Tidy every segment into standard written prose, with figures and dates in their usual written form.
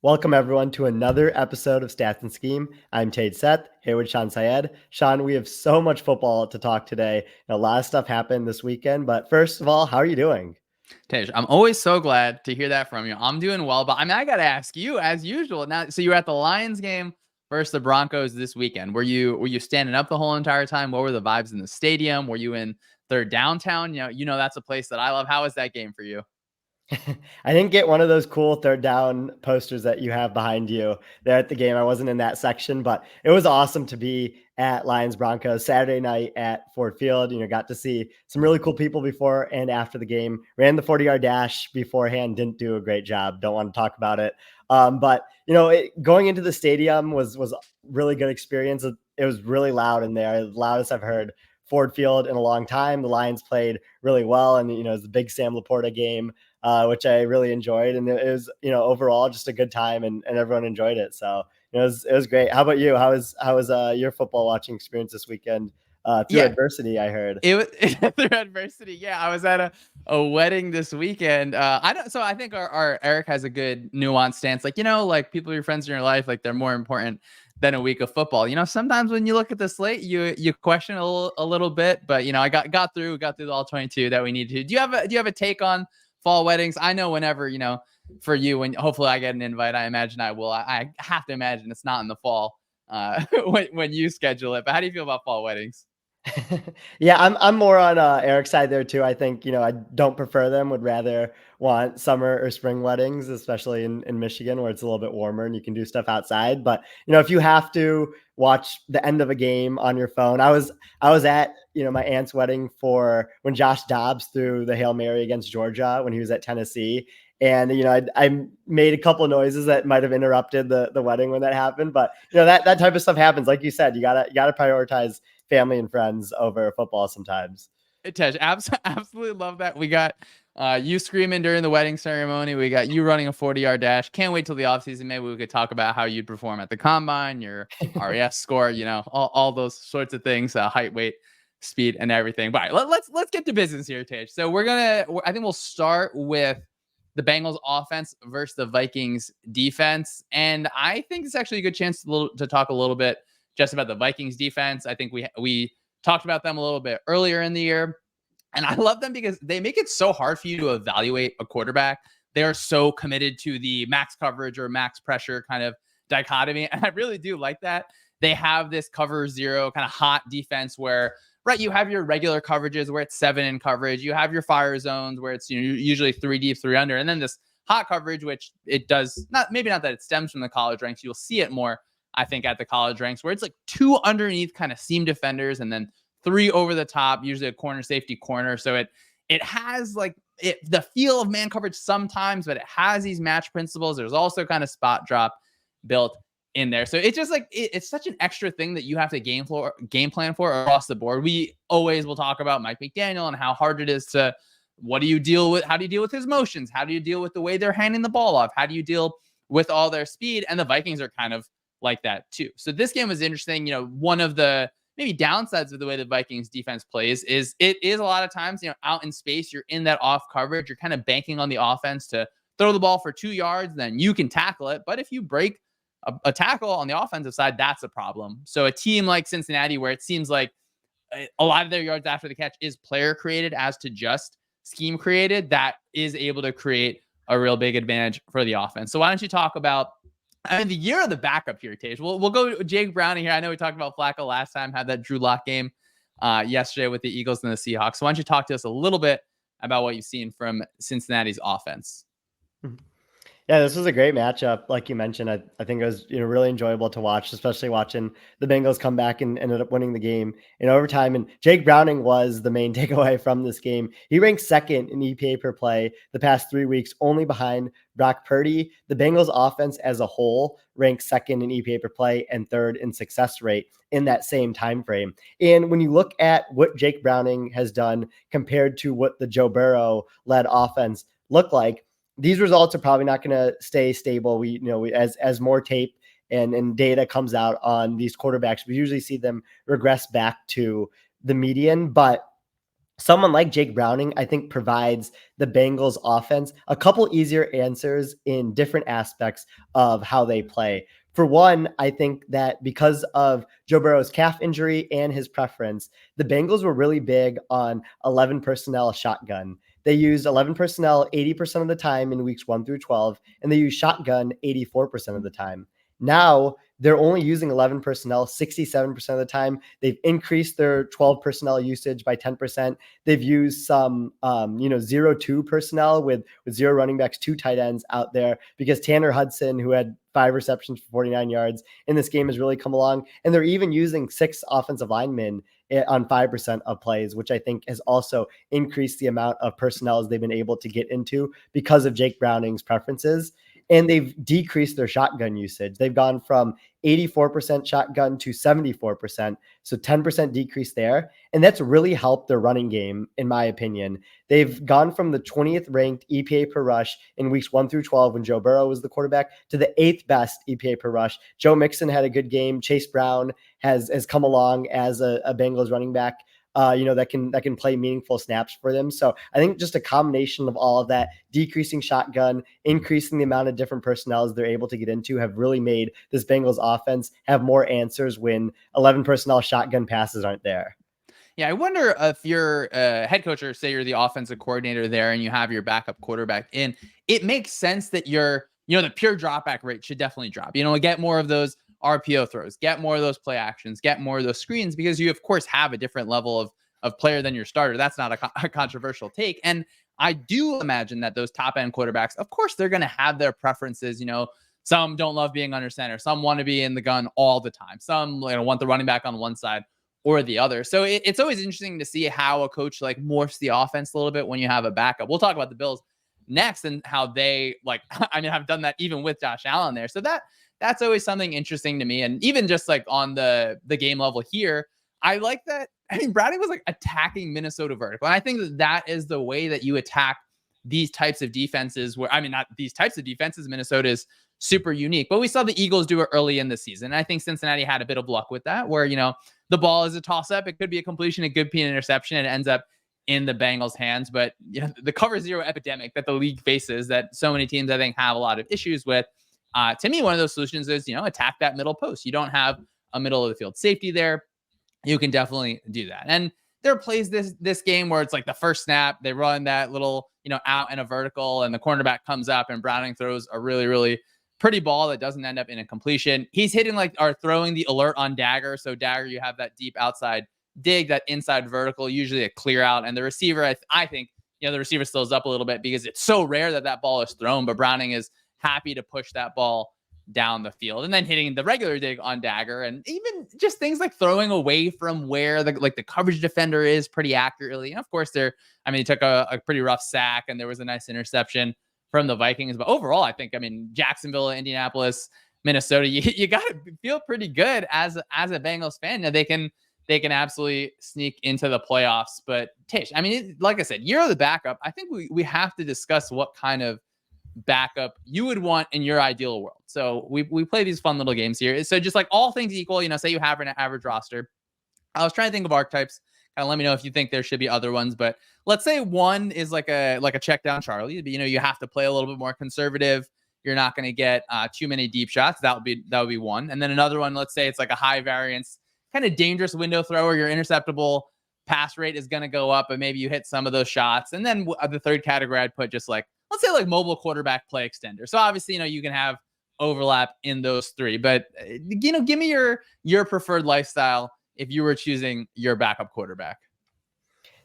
Welcome everyone to another episode of Stats and Scheme. I'm Seth, here with Shawn Syed. Shawn, we have so much football to talk today. A lot of stuff happened this weekend, but first of all, how are you doing? Tej, I'm always so glad to hear that from you. I'm doing well, but I got to ask you as usual. Now, so you were at the Lions game versus the Broncos this weekend. Were you standing up the whole entire time? What were the vibes in the stadium? Were you in third downtown? You know that's a place that I love. How was that game for you? I didn't get one of those cool third down posters that you have behind you there at the game. I wasn't in that section, but it was awesome to be at Lions Broncos Saturday night at Ford Field. Got to see some really cool people before and after the game. Ran the 40-yard dash beforehand, didn't do a great job. Don't want to talk about it. But going into the stadium was really good experience. It was really loud in there, the loudest I've heard Ford Field in a long time. The Lions played really well, and it was the big Sam Laporta game, which I really enjoyed. And it was, overall just a good time, and everyone enjoyed it. So it was great. How about you? How was your football watching experience this weekend? Through Yeah, adversity, I heard. it was through adversity. Yeah, I was at a wedding this weekend. I think our Eric has a good nuanced stance. Like people, your friends in your life, like they're more important than a week of football. Sometimes when you look at the slate, you question a little bit, but I got through the all 22 that we need to. Do you have a take on fall weddings? I know whenever, for you, when hopefully I get an invite, I imagine I will. I have to imagine it's not in the fall when you schedule it. But how do you feel about fall weddings? Yeah, I'm more on Eric's side there too. I think I don't prefer them. Would rather want summer or spring weddings, especially in Michigan where it's a little bit warmer and you can do stuff outside. But if you have to watch the end of a game on your phone, I was at my aunt's wedding for when Josh Dobbs threw the Hail Mary against Georgia when he was at Tennessee. And I made a couple of noises that might have interrupted the wedding when that happened. But that type of stuff happens. Like you said, you gotta prioritize family and friends over football sometimes. Tej, absolutely love that. We got you screaming during the wedding ceremony. We got you running a 40-yard dash. Can't wait till the offseason. Maybe we could talk about how you'd perform at the combine, your RAS score, all those sorts of things, height, weight, speed, and everything. But all right, let's get to business here, Tej. So I think we'll start with the Bengals offense versus the Vikings defense. And I think it's actually a good chance to talk a little bit just about the Vikings defense. I think we talked about them a little bit earlier in the year. And I love them because they make it so hard for you to evaluate a quarterback. They are so committed to the max coverage or max pressure kind of dichotomy. And I really do like that. They have this cover zero kind of hot defense where, right, you have your regular coverages where it's 7 in coverage. You have your fire zones where it's usually 3 deep, 3 under. And then this hot coverage, which it does not, maybe not that it stems from the college ranks. You'll see it more, I think, at the college ranks where it's like 2 underneath kind of seam defenders and then 3 over the top, usually a corner safety corner. So it has the feel of man coverage sometimes, but it has these match principles. There's also kind of spot drop built in there. So it's just it's such an extra thing that you have to game plan for across the board. We always will talk about Mike McDaniel and how hard it is to, how do you deal with his motions? How do you deal with the way they're handing the ball off? How do you deal with all their speed? And the Vikings are kind of like that too. So this game was interesting. One of the maybe downsides of the way the Vikings defense plays is it is a lot of times, out in space, you're in that off coverage. You're kind of banking on the offense to throw the ball for 2 yards, then you can tackle it. But if you break a tackle on the offensive side, that's a problem. So a team like Cincinnati, where it seems like a lot of their yards after the catch is player created as to just scheme created, that is able to create a real big advantage for the offense. So why don't you talk about, the year of the backup here, Tage. We'll go to Jake Browning here. I know we talked about Flacco last time, had that Drew Lock game yesterday with the Eagles and the Seahawks. So why don't you talk to us a little bit about what you've seen from Cincinnati's offense? Yeah, this was a great matchup. Like you mentioned, I think it was really enjoyable to watch, especially watching the Bengals come back and ended up winning the game in overtime. And Jake Browning was the main takeaway from this game. He ranked second in EPA per play the past 3 weeks, only behind Brock Purdy. The Bengals offense as a whole ranked second in EPA per play and third in success rate in that same time frame. And when you look at what Jake Browning has done compared to what the Joe Burrow led offense looked like, these results are probably not going to stay stable. As more tape and data comes out on these quarterbacks, we usually see them regress back to the median. But someone like Jake Browning, I think, provides the Bengals offense a couple easier answers in different aspects of how they play. For one, I think that because of Joe Burrow's calf injury and his preference, the Bengals were really big on 11 personnel shotgun. They used 11 personnel 80% of the time in weeks 1 through 12, and they used shotgun 84% of the time. Now they're only using 11 personnel 67% of the time. They've increased their 12 personnel usage by 10%. They've used some, 0-2 personnel with zero running backs, 2 tight ends out there because Tanner Hudson, who had 5 receptions for 49 yards in this game, has really come along. And they're even using 6 offensive linemen on 5% of plays, which I think has also increased the amount of personnel they've been able to get into because of Jake Browning's preferences. And they've decreased their shotgun usage. They've gone from 84% shotgun to 74%. So 10% decrease there. And that's really helped their running game, in my opinion. They've gone from the 20th ranked EPA per rush in weeks 1 through 12 when Joe Burrow was the quarterback to the 8th best EPA per rush. Joe Mixon had a good game. Chase Brown has come along as a Bengals running back. That can play meaningful snaps for them. So I think just a combination of all of that, decreasing shotgun, increasing the amount of different personnels they're able to get into, have really made this Bengals offense have more answers when 11 personnel shotgun passes aren't there. Yeah, I wonder if you're a head coach or say you're the offensive coordinator there and you have your backup quarterback in, it makes sense that the pure dropback rate should definitely drop. Get more of those RPO throws, get more of those play actions, get more of those screens because you, of course, have a different level of player than your starter. That's not a controversial take. And I do imagine that those top end quarterbacks, of course, they're going to have their preferences. Some don't love being under center. Some want to be in the gun all the time. Some want the running back on one side or the other. So it's always interesting to see how a coach like morphs the offense a little bit when you have a backup. We'll talk about the Bills next and how they have done that even with Josh Allen there. So that's always something interesting to me. And even just like on the game level here, I like that. I mean, Browning was like attacking Minnesota vertical. And I think that is the way that you attack these types of defenses not these types of defenses. Minnesota is super unique, but we saw the Eagles do it early in the season. And I think Cincinnati had a bit of luck with that, where, the ball is a toss up. It could be a completion. It could be an interception. And it ends up in the Bengals' hands. But the cover zero epidemic that the league faces, that so many teams, I think, have a lot of issues with. To me, one of those solutions is, attack that middle post. You don't have a middle of the field safety there. You can definitely do that. And there are plays this game where it's like the first snap, they run that little, out in a vertical and the cornerback comes up and Browning throws a really, really pretty ball that doesn't end up in a completion. He's hitting throwing the alert on Dagger. So Dagger, you have that deep outside dig, that inside vertical, usually a clear out. And the receiver, I think, the receiver stills up a little bit because it's so rare that ball is thrown, but Browning is happy to push that ball down the field and then hitting the regular dig on Dagger. And even just things like throwing away from where the coverage defender is pretty accurately. And of course he took a pretty rough sack and there was a nice interception from the Vikings. But overall, I think, Jacksonville, Indianapolis, Minnesota, you got to feel pretty good as a Bengals fan. Now, they can absolutely sneak into the playoffs. But Tish, like I said, you're the backup. I think we have to discuss what kind of backup you would want in your ideal world. So we play these fun little games here. So just like all things equal, say you have an average roster. I was trying to think of archetypes. Kind of let me know if you think there should be other ones, but let's say one is like a check down Charlie. But, you have to play a little bit more conservative. You're not going to get too many deep shots. That would be one. And then another one, let's say it's like a high variance, kind of dangerous window thrower. Your interceptable pass rate is going to go up, but maybe you hit some of those shots. And then the third category, I'd put just like, let's say like mobile quarterback play extender. So obviously, you can have overlap in those three, but give me your preferred lifestyle if you were choosing your backup quarterback.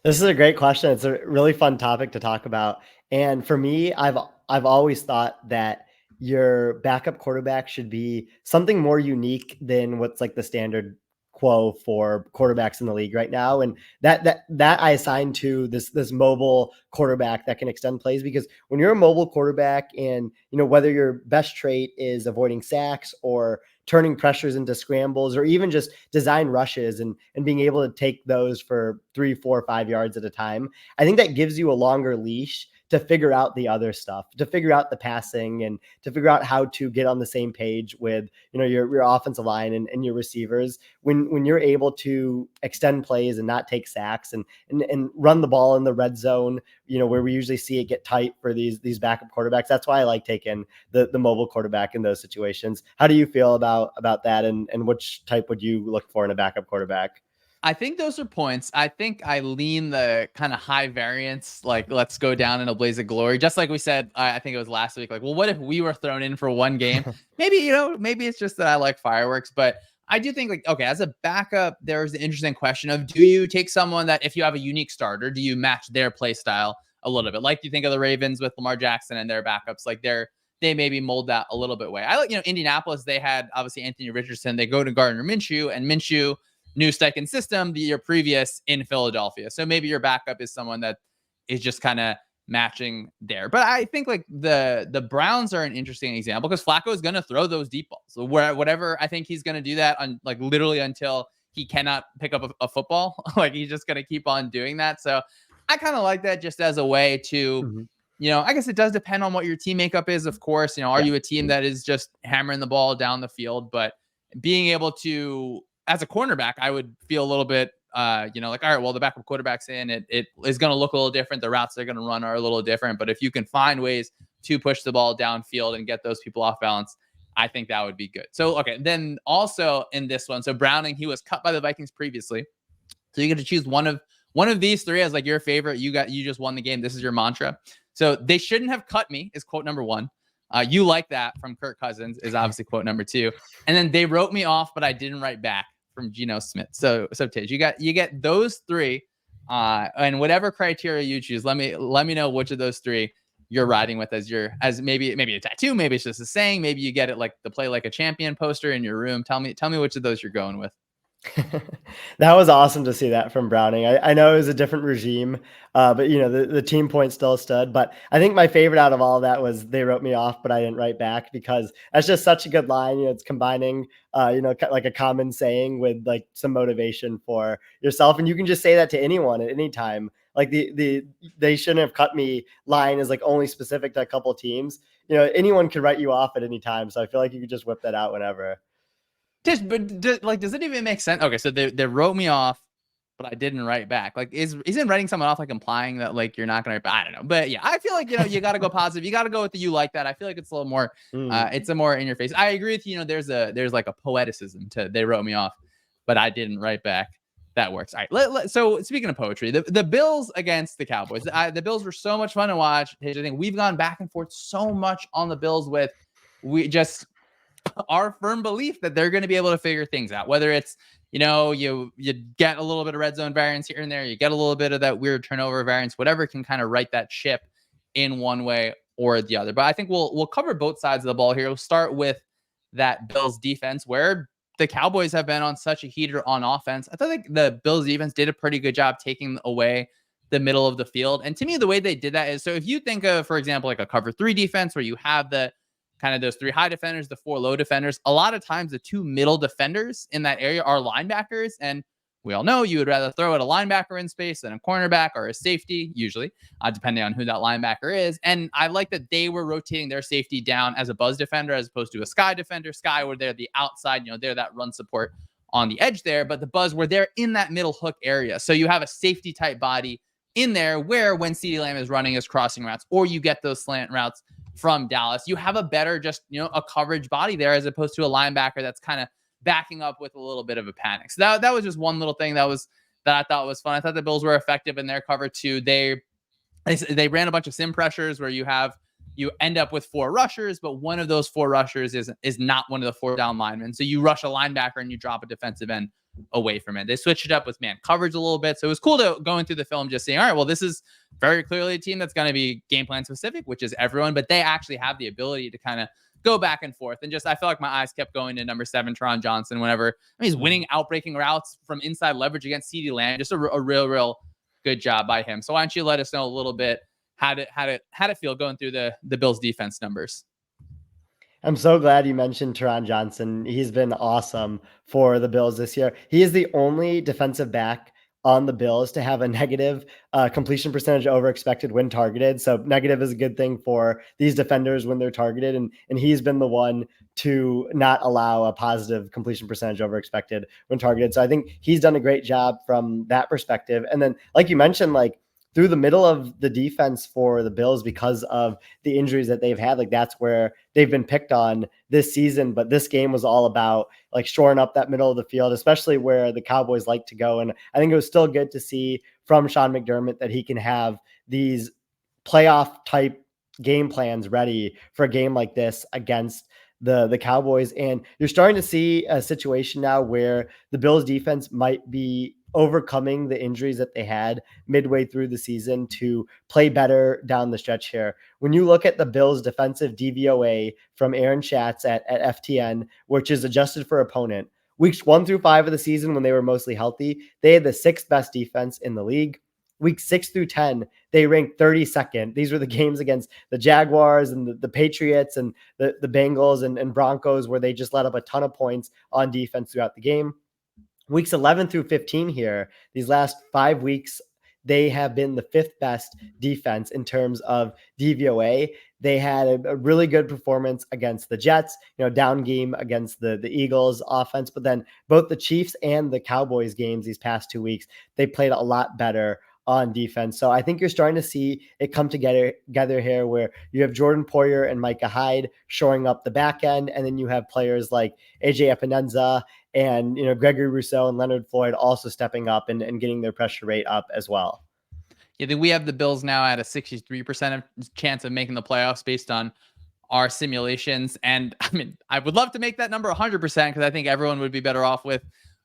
This is a great question. It's a really fun topic to talk about. And for me, I've always thought that your backup quarterback should be something more unique than what's like the standard quo for quarterbacks in the league right now. And that I assign to this mobile quarterback that can extend plays, because when you're a mobile quarterback and, whether your best trait is avoiding sacks or turning pressures into scrambles or even just design rushes and being able to take those for 3, 4, 5 yards at a time, I think that gives you a longer leash to figure out the other stuff, to figure out the passing, and to figure out how to get on the same page with, your offensive line and your receivers. When you're able to extend plays and not take sacks and run the ball in the red zone, where we usually see it get tight for these backup quarterbacks. That's why I like taking the mobile quarterback in those situations. How do you feel about that? And which type would you look for in a backup quarterback? I think those are points. I think I lean the kind of high variance, like let's go down in a blaze of glory. Just like we said, I think it was last week. Like, well, what if we were thrown in for one game? Maybe, maybe it's just that I like fireworks, but I do think like, okay, as a backup, there's the interesting question of, do you take someone that if you have a unique starter, do you match their play style a little bit? Like you think of the Ravens with Lamar Jackson and their backups, like they maybe mold that a little bit way. I like, Indianapolis, they had obviously Anthony Richardson. They go to Gardner Minshew, and Minshew, new second system the year previous in Philadelphia. So maybe your backup is someone that is just kind of matching there. But I think like the Browns are an interesting example because Flacco is going to throw those deep balls. So whatever, I think he's going to do that on like literally until he cannot pick up a football. Like he's just going to keep on doing that. So I kind of like that just as a way to, I guess it does depend on what your team makeup is, of course. Are you a team that is just hammering the ball down the field? But being able to, as a cornerback, I would feel a little bit, like, all right, well, the backup quarterback's in. It is going to look a little different. The routes they're going to run are a little different. But if you can find ways to push the ball downfield and get those people off balance, I think that would be good. So, okay, then also in this one, so Browning, he was cut by the Vikings previously. So you get to choose one of these three as like your favorite. You just won the game. This is your mantra. So they shouldn't have cut me is quote number one. You like that from Kirk Cousins is obviously quote number two. And then they wrote me off, but I didn't write back from Geno Smith. So Tej, you get those three, and whatever criteria you choose, let me know which of those three you're riding with as maybe a tattoo, maybe it's just a saying, maybe you get it like the play like a champion poster in your room. Tell me which of those you're going with. That was awesome to see that from Browning. I know it was a different regime, but the team point still stood. But I think my favorite out of all of that was they wrote me off, but I didn't write back, because that's just such a good line. It's combining, like a common saying with like some motivation for yourself, and you can just say that to anyone at any time. Like the they shouldn't have cut me line is like only specific to a couple teams. Anyone can write you off at any time, so I feel like you could just whip that out whenever. But does it even make sense? Okay, so they wrote me off, but I didn't write back. Like, isn't writing someone off like implying that like you're not gonna write back? I don't know, but yeah, I feel like you got to go positive. You got to go with the you like that. I feel like it's a little more, it's a more in your face. I agree with you. There's like a poeticism to they wrote me off, but I didn't write back. That works. All right. So speaking of poetry, the Bills against the Cowboys. The Bills were so much fun to watch. I think we've gone back and forth so much on the Bills with our firm belief that they're going to be able to figure things out, whether it's, you get a little bit of red zone variance here and there, you get a little bit of that weird turnover variance, whatever can kind of right that ship in one way or the other. But I think we'll cover both sides of the ball here. We'll start with that Bills defense, where the Cowboys have been on such a heater on offense. I thought like the Bills defense did a pretty good job taking away the middle of the field. And to me, the way they did that is, so if you think of, for example, like a cover 3 defense where you have the kind of those 3 high defenders, the 4 low defenders, a lot of times the 2 middle defenders in that area are linebackers. And we all know you would rather throw at a linebacker in space than a cornerback or a safety, usually, depending on who that linebacker is. And I like that they were rotating their safety down as a buzz defender as opposed to a sky defender. Sky were there the outside, they're that run support on the edge there, but the buzz were there in that middle hook area. So you have a safety type body in there where when CeeDee Lamb is running his crossing routes, or you get those slant routes from Dallas, you have a better just, a coverage body there as opposed to a linebacker that's kind of backing up with a little bit of a panic. So that was just one little thing that I thought was fun. I thought the Bills were effective in their cover too. They ran a bunch of sim pressures where you end up with 4 rushers, but one of those 4 rushers is not one of the 4 down linemen. So you rush a linebacker and you drop a defensive end away from it. They switched it up with man coverage a little bit. So it was cool to going through the film just saying, all right, well, this is very clearly a team that's going to be game plan specific, which is everyone, but they actually have the ability to kind of go back and forth. And just, I feel like my eyes kept going to number 7, Teron Johnson, whenever he's winning outbreaking routes from inside leverage against CeeDee Lamb. Just a real good job by him. So why don't you let us know a little bit how did it feel going through the Bills defense numbers? I'm so glad you mentioned Teron Johnson. He's been awesome for the Bills this year. He is the only defensive back on the Bills to have a negative completion percentage over expected when targeted. So negative is a good thing for these defenders when they're targeted. And he's been the one to not allow a positive completion percentage over expected when targeted. So I think he's done a great job from that perspective. And then, like you mentioned, like through the middle of the defense for the Bills, because of the injuries that they've had, like that's where they've been picked on this season. But this game was all about like shoring up that middle of the field, especially where the Cowboys like to go. And I think it was still good to see from Sean McDermott that he can have these playoff type game plans ready for a game like this against the Cowboys. And you're starting to see a situation now where the Bills defense might be overcoming the injuries that they had midway through the season to play better down the stretch here. When you look at the Bills defensive DVOA from Aaron Schatz at FTN, which is adjusted for opponent, weeks 1 through 5 of the season when they were mostly healthy, they had the 6th best defense in the league. Week 6 through 10, they ranked 32nd. These were the games against the Jaguars and the Patriots and the Bengals and Broncos, where they just let up a ton of points on defense throughout the game. Weeks 11 through 15 here, these last 5 weeks, they have been the 5th best defense in terms of DVOA. They had a really good performance against the Jets, down game against the Eagles offense, but then both the Chiefs and the Cowboys games these past 2 weeks, they played a lot better on defense. So I think you're starting to see it come together here where you have Jordan Poyer and Micah Hyde showing up the back end. And then you have players like AJ Epineza and, Gregory Rousseau and Leonard Floyd also stepping up and getting their pressure rate up as well. Yeah, I think we have the Bills now at a 63% chance of making the playoffs based on our simulations. And I mean, I would love to make that number 100% because I think everyone would be better off with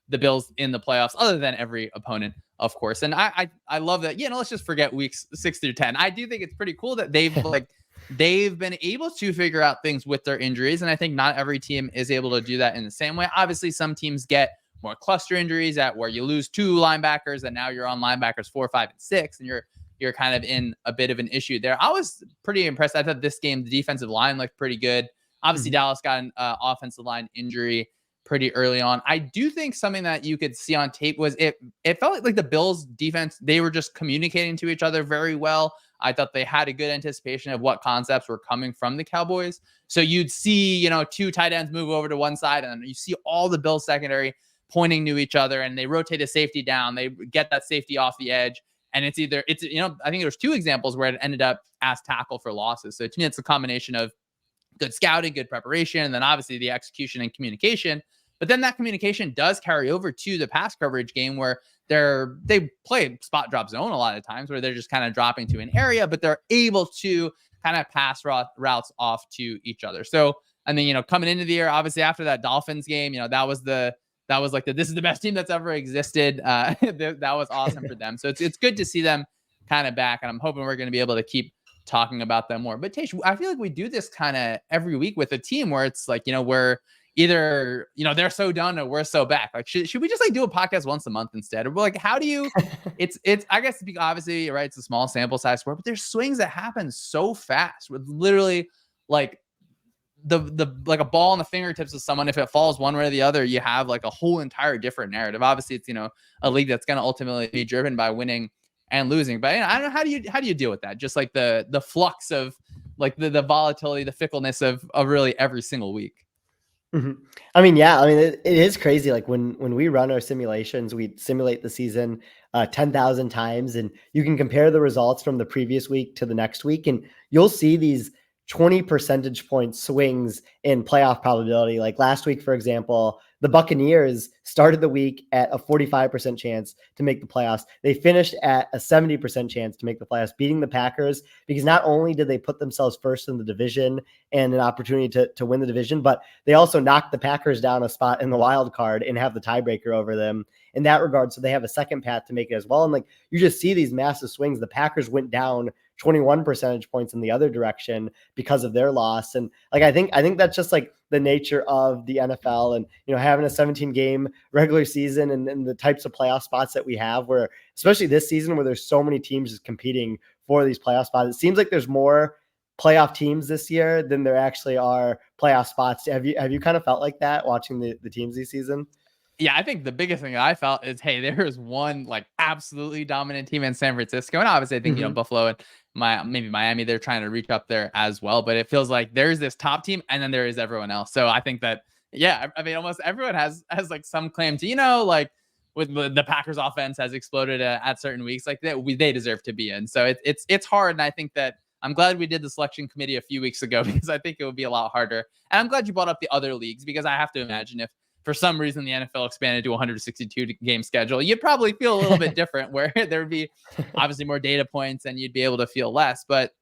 the Bills in the playoffs other than every opponent, of course. And I love that, let's just forget weeks 6 through 10. I do think it's pretty cool that they've been able to figure out things with their injuries. And I think not every team is able to do that in the same way. Obviously, some teams get more cluster injuries at where you lose 2 linebackers and now you're on linebackers 4, 5, and 6, and you're kind of in a bit of an issue there. I was pretty impressed. I thought this game, the defensive line looked pretty good. Obviously, Dallas got an offensive line injury pretty early on. I do think something that you could see on tape was it felt like the Bills defense, they were just communicating to each other very well. I thought they had a good anticipation of what concepts were coming from the Cowboys. So you'd see, 2 tight ends move over to one side and you see all the Bills secondary pointing to each other and they rotate a safety down. They get that safety off the edge. And I think there's 2 examples where it ended up as tackle for losses. So to me, it's a combination of good scouting, good preparation, and then obviously the execution and communication. But then that communication does carry over to the pass coverage game where they play spot drop zone a lot of times where they're just kind of dropping to an area, but they're able to kind of pass routes off to each other. So, and then, coming into the year, obviously after that Dolphins game, that was like this is the best team that's ever existed. That was awesome for them. So it's good to see them kind of back, and I'm hoping we're going to be able to keep talking about them more. But Taish, I feel like we do this kind of every week with a team where it's like, we're either, they're so done or we're so back. Like, should we just do a podcast once a month instead? Or like, how do you, it's, I guess obviously, right, it's a small sample size sport, but there's swings that happen so fast with literally like like a ball on the fingertips of someone. If it falls one way or the other, you have like a whole entire different narrative. Obviously it's, a league that's going to ultimately be driven by winning and losing. But I don't know, how do you deal with that? Just like the flux of like the volatility, the fickleness of really every single week. I mean, yeah, it is crazy. Like when we run our simulations, we simulate the season 10,000 times, and you can compare the results from the previous week to the next week, and you'll see these 20 percentage point swings in playoff probability. Like last week, for example, the Buccaneers started the week at a 45% chance to make the playoffs. They finished at a 70% chance to make the playoffs, beating the Packers, because not only did they put themselves first in the division and an opportunity to win the division, but they also knocked the Packers down a spot in the wild card and have the tiebreaker over them in that regard. So they have a second path to make it as well. And like, you just see these massive swings. The Packers went down 21 percentage points in the other direction because of their loss. And like, I think that's just like the nature of the NFL and, having a 17 game regular season and the types of playoff spots that we have, where especially this season where there's so many teams just competing for these playoff spots, it seems like there's more playoff teams this year than there actually are playoff spots. Have you kind of felt like that watching the teams this season? Yeah, I think the biggest thing that I felt is, hey, there is one like absolutely dominant team in San Francisco, and obviously I think Mhm. Buffalo and maybe Miami, they're trying to reach up there as well. But it feels like there's this top team, and then there is everyone else. So I think that yeah, I mean almost everyone has like some claim to like with the Packers offense has exploded at certain weeks like that they deserve to be in. So it's hard, and I think that I'm glad we did the selection committee a few weeks ago because I think it would be a lot harder. And I'm glad you brought up the other leagues because I have to imagine if for some reason the NFL expanded to a 162 game schedule, you'd probably feel a little bit different where there would be obviously more data points and you'd be able to feel less. But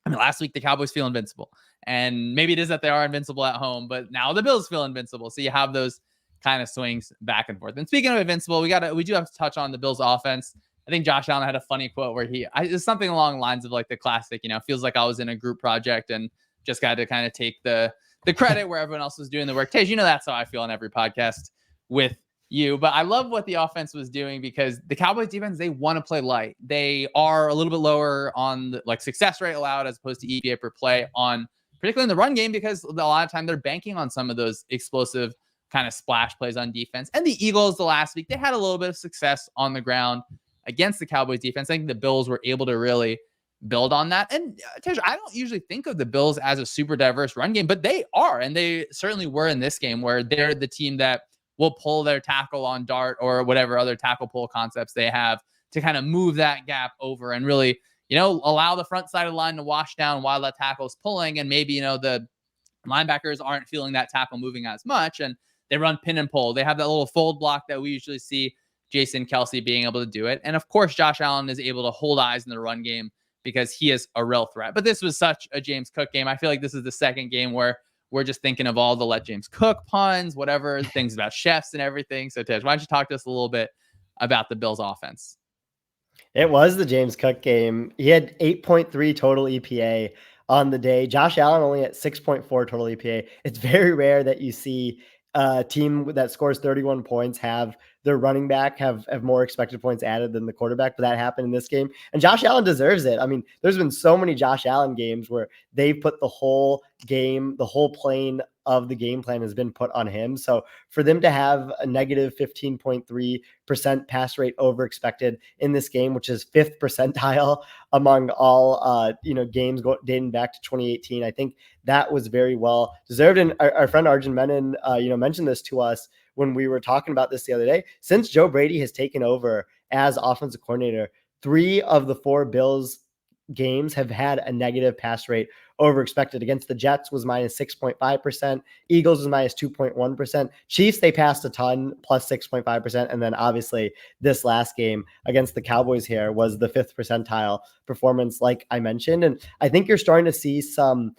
I mean, last week the Cowboys feel invincible, and maybe it is that they are invincible at home, but now the Bills feel invincible. So you have those kind of swings back and forth. And speaking of invincible, we do have to touch on the Bills offense. I think Josh Allen had a funny quote where it's something along the lines of like the classic, feels like I was in a group project and just got to kind of take the credit where everyone else was doing the work. Tej, that's how I feel on every podcast with you. But I love what the offense was doing because the Cowboys defense, they want to play light. They are a little bit lower on the like success rate allowed as opposed to EPA per play on particularly in the run game because a lot of time they're banking on some of those explosive kind of splash plays on defense. And the Eagles the last week, they had a little bit of success on the ground against the Cowboys defense. I think the Bills were able to really build on that. And Tej, I don't usually think of the Bills as a super diverse run game, but they are. And they certainly were in this game where they're the team that will pull their tackle on dart or whatever other tackle pull concepts they have to kind of move that gap over and really, allow the front side of the line to wash down while that tackle is pulling. And maybe, the linebackers aren't feeling that tackle moving as much. And they run pin and pull. They have that little fold block that we usually see Jason Kelsey being able to do it. And of course, Josh Allen is able to hold eyes in the run game because he is a real threat. But this was such a James Cook game. I feel like this is the second game where we're just thinking of all the let James Cook puns, whatever, things about chefs and everything. So, Tej, why don't you talk to us a little bit about the Bills offense? It was the James Cook game. He had 8.3 total EPA on the day. Josh Allen only at 6.4 total EPA. It's very rare that you see a team that scores 31 points have their running back have more expected points added than the quarterback, but that happened in this game. And Josh Allen deserves it. I mean, there's been so many Josh Allen games where they've put the whole game, the whole plane of the game plan has been put on him. So for them to have a negative 15.3% pass rate over expected in this game, which is fifth percentile among all games dating back to 2018, I think that was very well deserved. And our friend Arjun Menon, mentioned this to us when we were talking about this the other day. Since Joe Brady has taken over as offensive coordinator, 3 of the 4 Bills games have had a negative pass rate over expected. Against the Jets was minus 6.5%. Eagles was minus 2.1%. Chiefs, they passed a ton, plus 6.5%. And then obviously this last game against the Cowboys here was the 5th percentile performance, like I mentioned. And I think you're starting to see some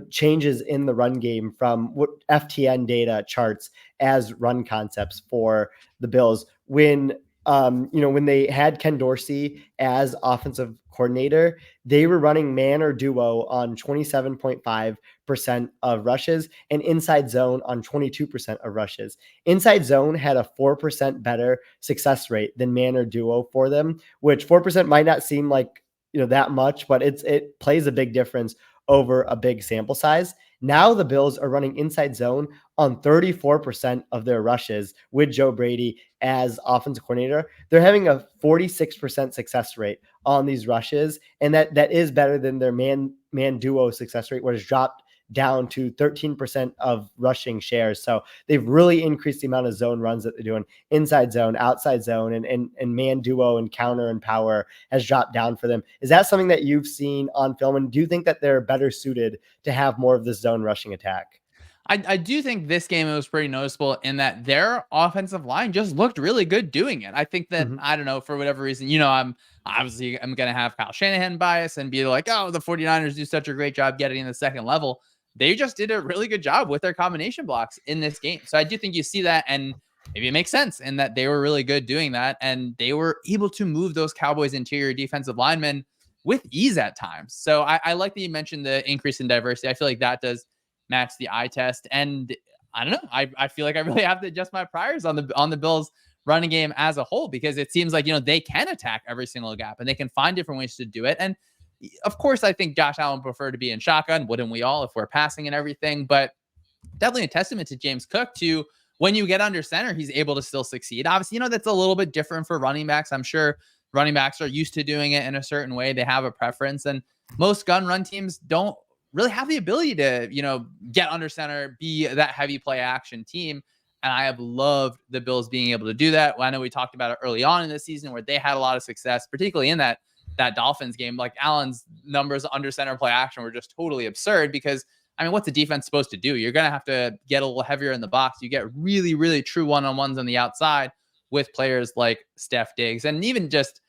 changes in the run game from what FTN data charts as run concepts for the Bills. When they had Ken Dorsey as offensive coordinator, they were running man or duo on 27.5% of rushes and inside zone on 22% of rushes. Inside zone had a 4% better success rate than man or duo for them, which 4% might not seem like that much, but it plays a big difference over a big sample size. Now the Bills are running inside zone on 34% of their rushes with Joe Brady as offensive coordinator. They're having a 46% success rate on these rushes, and that is better than their man duo success rate, which has dropped down to 13% of rushing shares. So they've really increased the amount of zone runs that they're doing. Inside zone, outside zone, and man duo and counter and power has dropped down for them. Is that something that you've seen on film? And do you think that they're better suited to have more of this zone rushing attack? I do think this game it was pretty noticeable in that their offensive line just looked really good doing it. I think that, I don't know, for whatever reason, I'm going to have Kyle Shanahan bias and be like, oh, the 49ers do such a great job getting in the second level. They just did a really good job with their combination blocks in this game. So I do think you see that, and maybe it makes sense in that they were really good doing that. And they were able to move those Cowboys interior defensive linemen with ease at times. So I like that you mentioned the increase in diversity. I feel like that does match the eye test. And I don't know. I feel like I really have to adjust my priors on the Bills running game as a whole, because it seems like, they can attack every single gap and they can find different ways to do it. And of course, I think Josh Allen prefer to be in shotgun. Wouldn't we all if we're passing and everything? But definitely a testament to James Cook to when you get under center, he's able to still succeed. Obviously, that's a little bit different for running backs. I'm sure running backs are used to doing it in a certain way. They have a preference, and most gun run teams don't really have the ability to, get under center, be that heavy play action team. And I have loved the Bills being able to do that. Well, I know we talked about it early on in the season where they had a lot of success, particularly in that Dolphins game. Like Allen's numbers under center play action were just totally absurd because, what's the defense supposed to do? You're going to have to get a little heavier in the box. You get really, really true one-on-ones on the outside with players like Steph Diggs. And even just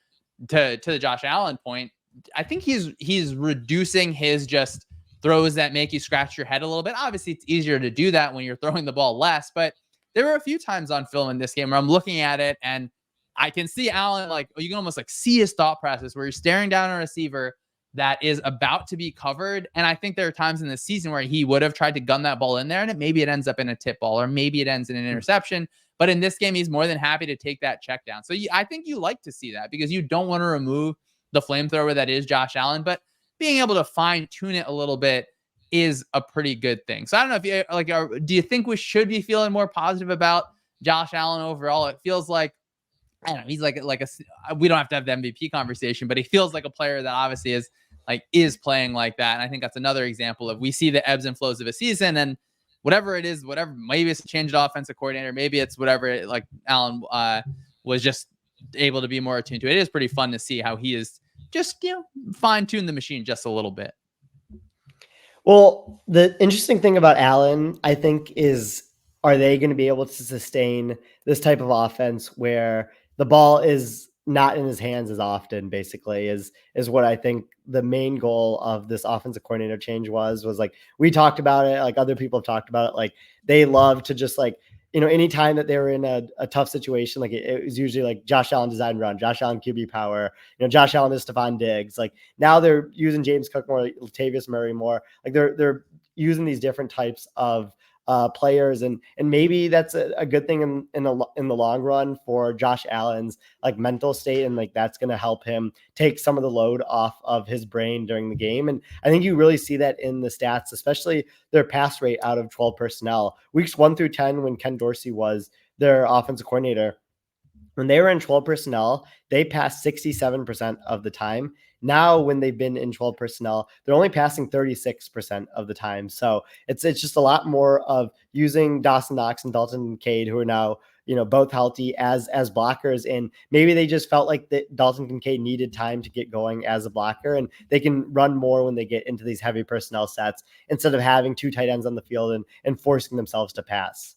to the Josh Allen point, I think he's reducing his just throws that make you scratch your head a little bit. Obviously, it's easier to do that when you're throwing the ball less, but there were a few times on film in this game where I'm looking at it and I can see Allen, you can almost see his thought process where he's staring down a receiver that is about to be covered. And I think there are times in the season where he would have tried to gun that ball in there and maybe it ends up in a tip ball or maybe it ends in an interception. But in this game, he's more than happy to take that check down. So I think you like to see that because you don't want to remove the flamethrower that is Josh Allen, but being able to fine tune it a little bit is a pretty good thing. So I don't know if you do you think we should be feeling more positive about Josh Allen overall? It feels like, I don't know, he's we don't have to have the MVP conversation, but he feels like a player that obviously is playing like that. And I think that's another example of we see the ebbs and flows of a season and whatever it is, maybe it's a changed offensive coordinator, maybe it's whatever, Allen was just able to be more attuned to. It is pretty fun to see how he is just, fine tune the machine just a little bit. Well, the interesting thing about Allen, I think, is are they going to be able to sustain this type of offense where the ball is not in his hands as often, basically, is what I think the main goal of this offensive coordinator change was we talked about it, other people have talked about it, they love to just anytime that they were in a tough situation, it was usually Josh Allen design run, Josh Allen QB power, Josh Allen is Stephon Diggs. Now they're using James Cook more, Latavius Murray more. They're using these different types of players, and maybe that's a good thing in the long run for Josh Allen's mental state, and that's going to help him take some of the load off of his brain during the game. And I think you really see that in the stats, especially their pass rate out of 12 personnel. Weeks 1 through 10, when Ken Dorsey was their offensive coordinator, when they were in 12 personnel, they passed 67% of the time. Now, when they've been in 12 personnel, they're only passing 36% of the time. So it's just a lot more of using Dawson Knox and Dalton Kincaid, who are now, both healthy as blockers. And maybe they just felt like that Dalton Kincaid needed time to get going as a blocker, and they can run more when they get into these heavy personnel sets instead of having two tight ends on the field and forcing themselves to pass.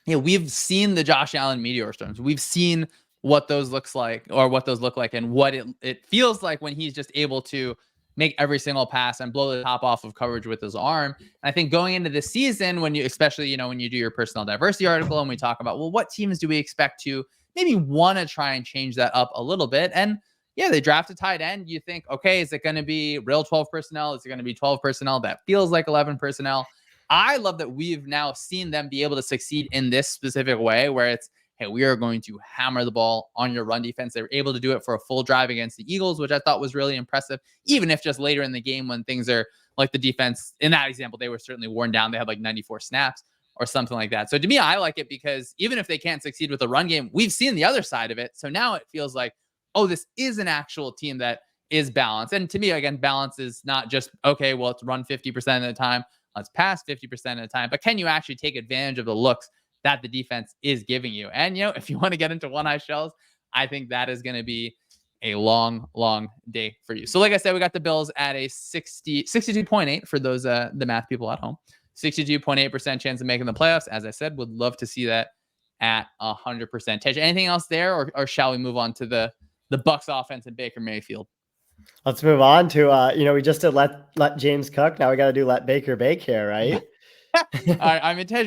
Yeah, we've seen the Josh Allen meteor storms. We've seen what those look like, and what it feels like when he's just able to make every single pass and blow the top off of coverage with his arm. And I think going into the season, when you, especially, when you do your personnel diversity article and we talk about, well, what teams do we expect to maybe want to try and change that up a little bit? And yeah, they draft a tight end. You think, okay, is it going to be real 12 personnel? Is it going to be 12 personnel that feels like 11 personnel? I love that we've now seen them be able to succeed in this specific way where it's, hey, we are going to hammer the ball on your run defense. They were able to do it for a full drive against the Eagles, which I thought was really impressive, even if just later in the game when things are like the defense, in that example, they were certainly worn down. They had 94 snaps or something like that. So to me, I like it because even if they can't succeed with the run game, we've seen the other side of it. So now it feels like, oh, this is an actual team that is balanced. And to me, again, balance is not just, okay, well, let's run 50% of the time. Let's pass 50% of the time. But can you actually take advantage of the looks that the defense is giving you? And, if you want to get into one-eye shells, I think that is going to be a long, long day for you. So like I said, we got the Bills at a 62.8 for those, the math people at home, 62.8% chance of making the playoffs. As I said, would love to see that at 100%. Tej, anything else there, or shall we move on to the Bucs offense and Baker Mayfield? Let's move on to, we just did let James cook. Now we got to do let Baker bake here, right? All right. Tej,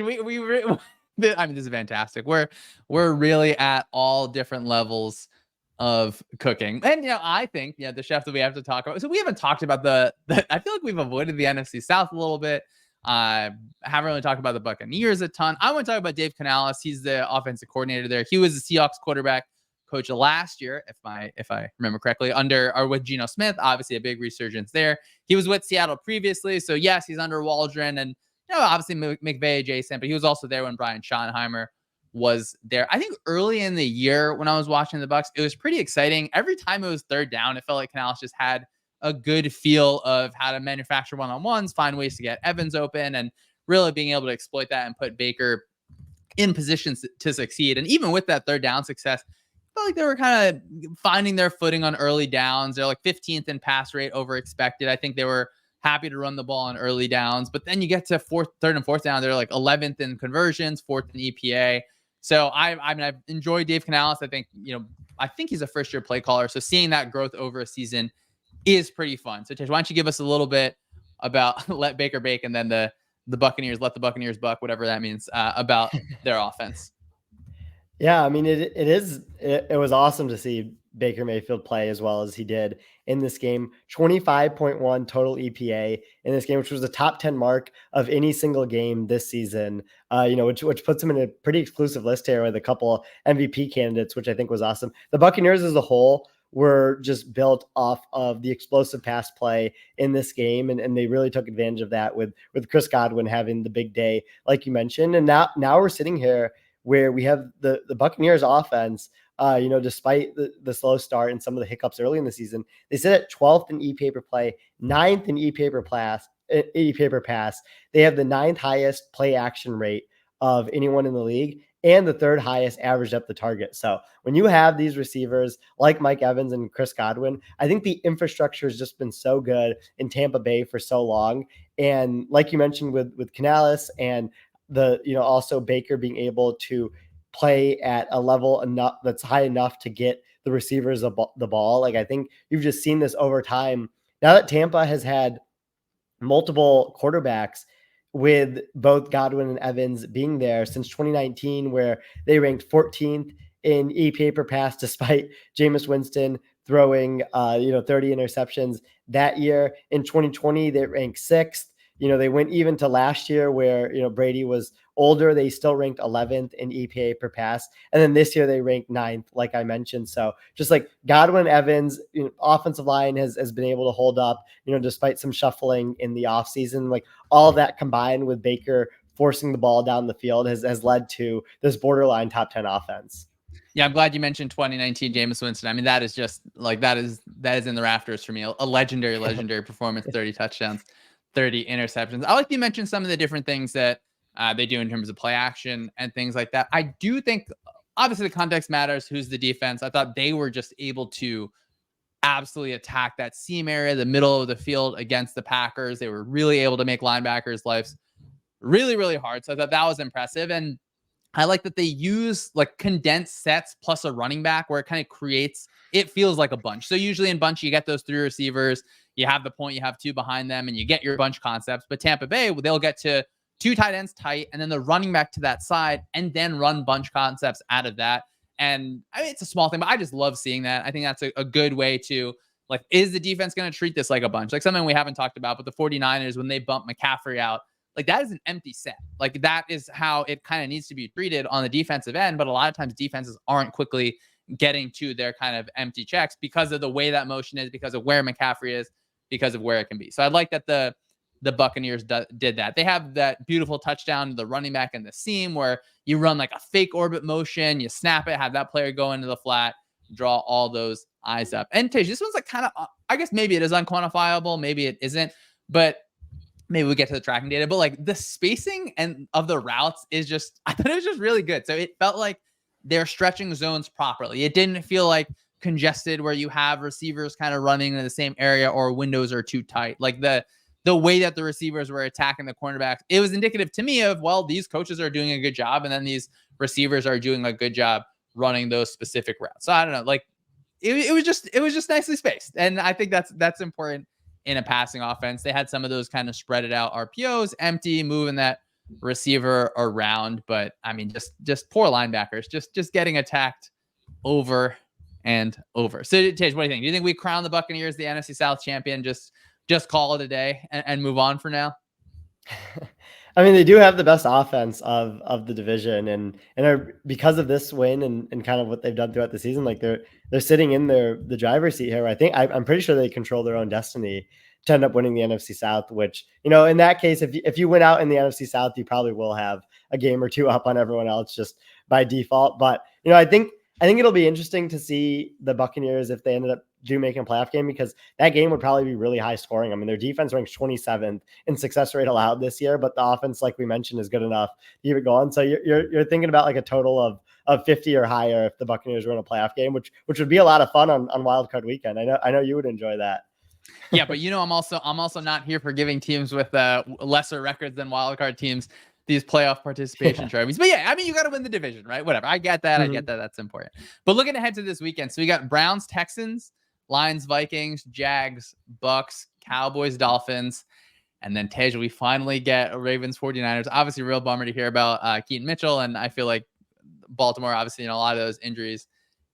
this is fantastic. We're really at all different levels of cooking. And, I think, the chef that we have to talk about. So we haven't talked about I feel like we've avoided the NFC South a little bit. Haven't really talked about the Buccaneers a ton. I want to talk about Dave Canales. He's the offensive coordinator there. He was the Seahawks quarterback coach last year, if I remember correctly, with Geno Smith. Obviously a big resurgence there. He was with Seattle previously. So yes, he's under Waldron and, obviously McVay adjacent, but he was also there when Brian Schottenheimer was there. I think early in the year when I was watching the Bucs, it was pretty exciting. Every time it was third down, it felt like Canales just had a good feel of how to manufacture one-on-ones, find ways to get Evans open, and really being able to exploit that and put Baker in positions to succeed. And even with that third down success, I felt like they were kind of finding their footing on early downs. They're like 15th in pass rate over expected. I think they were happy to run the ball on early downs, but then you get to third and fourth down, they're like 11th in conversions, 4th in EPA. So I mean, I've enjoyed Dave Canales. I think he's a first-year play caller. So seeing that growth over a season is pretty fun. So Tish, why don't you give us a little bit about let Baker bake, and then the Buccaneers, let the Buccaneers buck, whatever that means, about their offense. Yeah, I mean, it was awesome to see Baker Mayfield play as well as he did in this game. 25.1 total EPA in this game, which was the top 10 mark of any single game this season. Which puts him in a pretty exclusive list here with a couple MVP candidates, which I think was awesome. The Buccaneers as a whole were just built off of the explosive pass play in this game, and they really took advantage of that with Chris Godwin having the big day, like you mentioned. And now we're sitting here where we have the Buccaneers offense, despite the slow start and some of the hiccups early in the season, they sit at 12th in EPA per play, 9th in EPA per pass. They have the 9th highest play action rate of anyone in the league and the 3rd highest average depth of target. So when you have these receivers like Mike Evans and Chris Godwin, I think the infrastructure has just been so good in Tampa Bay for so long. And like you mentioned with Canales and also Baker being able to play at a level enough that's high enough to get the receivers the ball. Like, I think you've just seen this over time. Now that Tampa has had multiple quarterbacks with both Godwin and Evans being there since 2019, where they ranked 14th in EPA per pass, despite Jameis Winston throwing 30 interceptions that year. In 2020, they ranked 6th. They went even to last year where, Brady was older. They still ranked 11th in EPA per pass. And then this year they ranked 9th, like I mentioned. So just like Godwin, Evans, offensive line has been able to hold up, despite some shuffling in the offseason. Like, all of that combined with Baker forcing the ball down the field has led to this borderline top 10 offense. Yeah, I'm glad you mentioned 2019 Jameis Winston. I mean, that is just like, that is in the rafters for me. A legendary performance, 30 touchdowns, 30 interceptions. I like you mentioned some of the different things that they do in terms of play action and things like that. I do think, obviously, the context matters. Who's the defense? I thought they were just able to absolutely attack that seam area, the middle of the field against the Packers. They were really able to make linebackers' lives really, really hard. So I thought that was impressive. And I like that they use like condensed sets plus a running back, where it kind of it feels like a bunch. So usually in bunch, you get those 3 receivers, you have the point, you have 2 behind them, and you get your bunch concepts. But Tampa Bay, they'll get to 2 tight ends tight, and then the running back to that side, and then run bunch concepts out of that. And I mean, it's a small thing, but I just love seeing that. I think that's a good way to, like, is the defense going to treat this like a bunch? Like something we haven't talked about, but the 49ers, when they bump McCaffrey out, like, that is an empty set. Like, that is how it kind of needs to be treated on the defensive end. But a lot of times defenses aren't quickly getting to their kind of empty checks because of the way that motion is, because of where McCaffrey is, because of where it can be. So I like that the Buccaneers did that. They have that beautiful touchdown to the running back in the seam, where you run like a fake orbit motion, you snap it, have that player go into the flat, draw all those eyes up. And Tej, this one's like kind of, I guess maybe it is unquantifiable, maybe it isn't, but maybe we get to the tracking data. But like, the spacing and of the routes is just, I thought it was just really good. So it felt like they're stretching zones properly. It didn't feel like congested where you have receivers kind of running in the same area or windows are too tight. Like the way that the receivers were attacking the cornerbacks, it was indicative to me of, well, these coaches are doing a good job, and then these receivers are doing a good job running those specific routes. So I don't know, like it was just nicely spaced. And I think that's important in a passing offense. They had some of those kind of spread it out RPOs, empty, moving that receiver around. But I mean, just poor linebackers, just getting attacked over and over. So Tej, what do you think? Do you think we crown the Buccaneers the NFC South champion? Just call it a day and move on for now? I mean, they do have the best offense of the division, and are, because of this win and kind of what they've done throughout the season, like they're sitting in the driver's seat here. I think I'm pretty sure they control their own destiny to end up winning the NFC South, which, in that case, if you win out in the NFC South, you probably will have a game or 2 up on everyone else, just by default. But, I think it'll be interesting to see the Buccaneers if they ended up making a playoff game, because that game would probably be really high scoring. I mean, their defense ranks 27th in success rate allowed this year, but the offense, like we mentioned, is good enough to keep it going. So you're thinking about like a total of 50 or higher if the Buccaneers were in a playoff game, which would be a lot of fun on Wild Card Weekend. I know you would enjoy that. Yeah, but I'm also not here for giving teams with lesser records than wildcard teams these playoff participation trophies. But yeah, I mean, you got to win the division, right? Whatever. I get that. I get that. That's important. But looking ahead to this weekend, so we got Browns, Texans, Lions, Vikings, Jags, Bucks, Cowboys, Dolphins, and then Tej, we finally get Ravens, 49ers. Obviously, real bummer to hear about Keaton Mitchell, and I feel like Baltimore, obviously, a lot of those injuries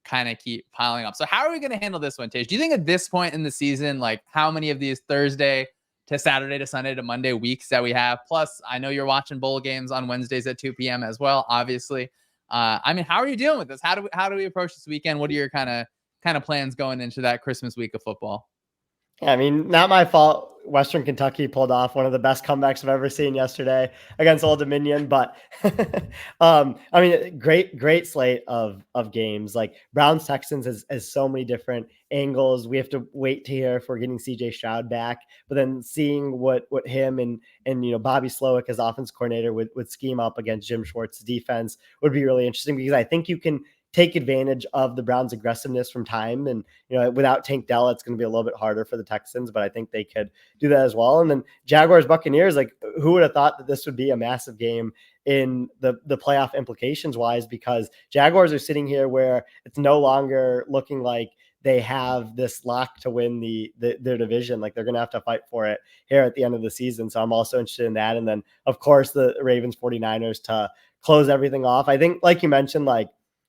kind of keep piling up. So how are we going to handle this one, Tej? Do you think at this point in the season, like how many of these Thursday to Saturday to Sunday to Monday weeks that we have? Plus, I know you're watching bowl games on Wednesdays at 2 p.m. as well, obviously. I mean, how are you dealing with this? How do we approach this weekend? What are your kind of plans going into that Christmas week of football? Yeah, I mean, not my fault. Western Kentucky pulled off one of the best comebacks I've ever seen yesterday against Old Dominion. But I mean, great slate of games. Like Browns Texans has so many different angles. We have to wait to hear if we're getting CJ Stroud back, but then seeing what him and Bobby Slowick as offense coordinator would scheme up against Jim Schwartz's defense would be really interesting, because I think you can take advantage of the Browns' aggressiveness from time. And, without Tank Dell, it's going to be a little bit harder for the Texans, but I think they could do that as well. And then Jaguars, Buccaneers, like who would have thought that this would be a massive game in the playoff implications wise, because Jaguars are sitting here where it's no longer looking like they have this lock to win their division. Like they're going to have to fight for it here at the end of the season. So I'm also interested in that. And then of course the Ravens 49ers to close everything off. I think, like you mentioned, like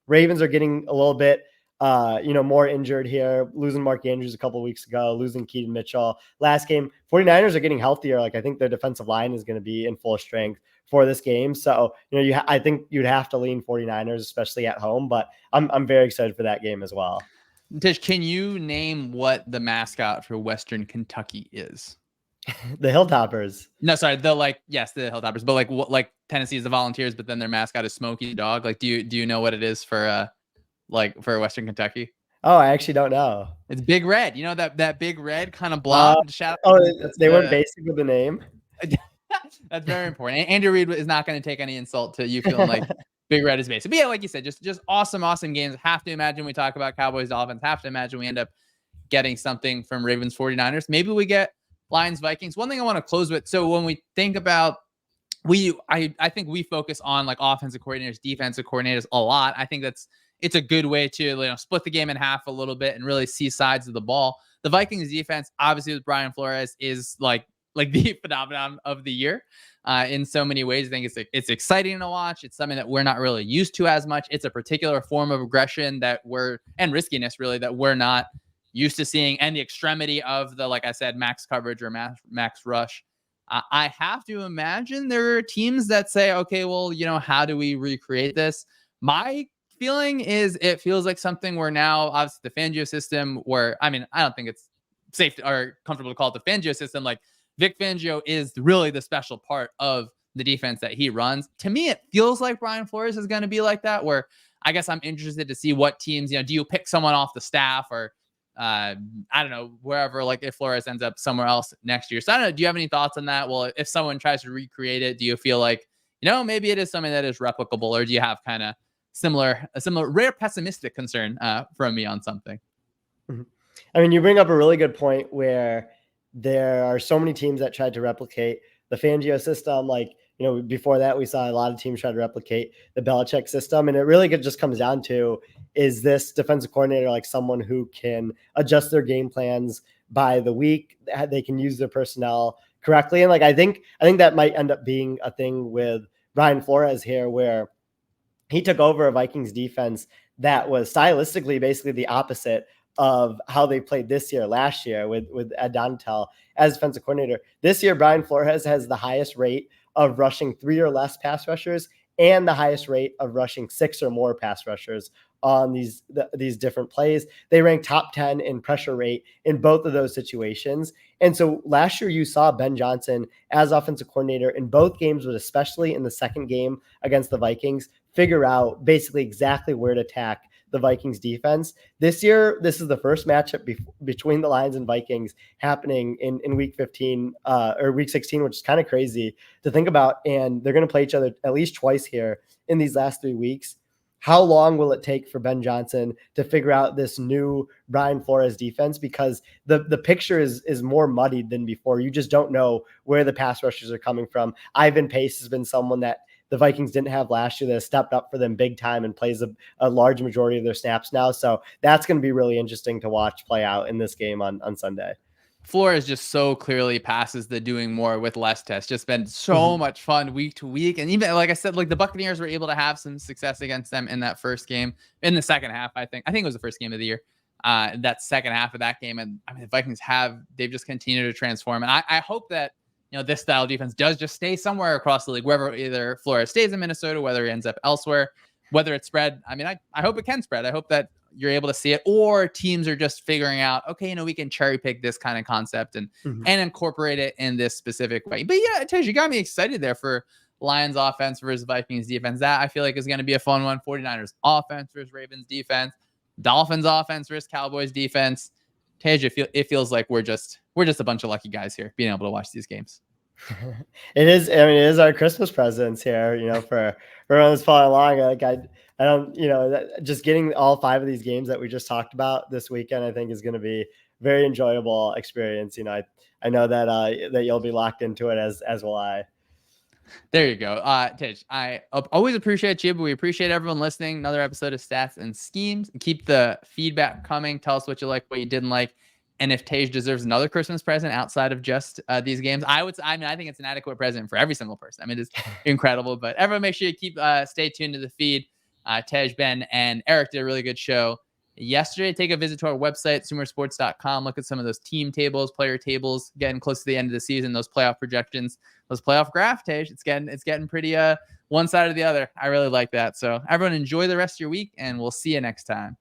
Ravens are getting a little bit, more injured here, losing Mark Andrews a couple of weeks ago, losing Keaton Mitchell last game. 49ers are getting healthier. Like I think their defensive line is going to be in full strength for this game. So, I think you'd have to lean 49ers, especially at home, but I'm very excited for that game as well. Tish, can you name what the mascot for Western Kentucky is? The Hilltoppers. No, sorry. The Hilltoppers, but like Tennessee is the Volunteers, but then their mascot is Smokey the Dog. Like, do you know what it is for Western Kentucky? Oh, I actually don't know. It's Big Red. You know that Big Red kind of blob. They went basic with the name. That's very important. Andrew Reid is not going to take any insult to you feeling like Big Red is basic. But yeah, like you said, just awesome games. Have to imagine we talk about Cowboys Dolphins. Have to imagine we end up getting something from Ravens 49ers. Maybe we get Lions Vikings. One thing I want to close with. So when we think about I think we focus on like offensive coordinators, defensive coordinators a lot. I think it's a good way to split the game in half a little bit and really see sides of the ball. The Vikings defense, obviously with Brian Flores, is like the phenomenon of the year in so many ways. I think it's exciting to watch. It's something that we're not really used to as much. It's a particular form of aggression and riskiness really that we're not used to seeing, and the extremity of the, like I said, max coverage or max rush. I have to imagine there are teams that say, okay, well, how do we recreate this? My feeling is it feels like something where now, obviously the Fangio system, where, I mean, I don't think it's safe or comfortable to call it the Fangio system. Like Vic Fangio is really the special part of the defense that he runs. To me, it feels like Brian Flores is going to be like that, where I guess I'm interested to see what teams, do you pick someone off the staff or I don't know, wherever, like if Flores ends up somewhere else next year. So I don't know, do you have any thoughts on that? Well, if someone tries to recreate it, do you feel like, maybe it is something that is replicable, or do you have kind of a similar rare pessimistic concern from me on something? Mm-hmm. I mean, you bring up a really good point where there are so many teams that tried to replicate the Fangio system. Like, before that, we saw a lot of teams try to replicate the Belichick system. And it really just comes down to, is this defensive coordinator like someone who can adjust their game plans by the week? They can use their personnel correctly. And like, I think that might end up being a thing with Brian Flores here, where he took over a Vikings defense that was stylistically basically the opposite of how they played this year, last year with Ed Donatel as defensive coordinator. This year, Brian Flores has the highest rate of rushing 3 or less pass rushers and the highest rate of rushing 6 or more pass rushers on these different plays. They rank top 10 in pressure rate in both of those situations. And so last year you saw Ben Johnson as offensive coordinator in both games, but especially in the second game against the Vikings, figure out basically exactly where to attack the Vikings defense. This year, this is the first matchup between the Lions and Vikings happening in week 15 or week 16, which is kind of crazy to think about. And they're going to play each other at least twice here in these last 3 weeks. How long will it take for Ben Johnson to figure out this new Brian Flores defense? Because the picture is more muddied than before. You just don't know where the pass rushers are coming from. Ivan Pace has been someone that the Vikings didn't have last year that has stepped up for them big time and plays a large majority of their snaps now. So that's going to be really interesting to watch play out in this game on Sunday. Flores just so clearly passes the doing more with less test. Just been so much fun week to week. And even like I said, like the Buccaneers were able to have some success against them in that first game, in the second half. I think it was the first game of the year. That second half of that game. And I mean, the Vikings they've just continued to transform. And I hope that, this style of defense does just stay somewhere across the league, wherever either Flores stays in Minnesota, whether he ends up elsewhere, whether it's spread. I mean, I hope it can spread. I hope that you're able to see it, or teams are just figuring out, okay, we can cherry pick this kind of concept and incorporate it in this specific way. But yeah, Tej, you got me excited there for Lions offense versus Vikings defense. That I feel like is going to be a fun one. 49ers offense versus Ravens defense, Dolphins offense versus Cowboys defense. Tej, it feels like we're just a bunch of lucky guys here being able to watch these games. It is. I mean, it is our Christmas presents here, for everyone that's following along. Like I don't, just getting all 5 of these games that we just talked about this weekend, I think is going to be very enjoyable experience. I know that that you'll be locked into it as will I. There you go. Tej, I always appreciate you, but we appreciate everyone listening. Another episode of Stats and Schemes. Keep the feedback coming. Tell us what you like, what you didn't like. And if Tej deserves another Christmas present outside of just these games, I think it's an adequate present for every single person. I mean, it's incredible. But everyone, make sure you stay tuned to the feed. Tej, Ben, and Eric did a really good show yesterday. Take a visit to our website, sumersports.com. Look at some of those team tables, player tables, getting close to the end of the season, those playoff projections, those playoff graphs, Tej. It's getting pretty one side or the other. I really like that. So everyone, enjoy the rest of your week, and we'll see you next time.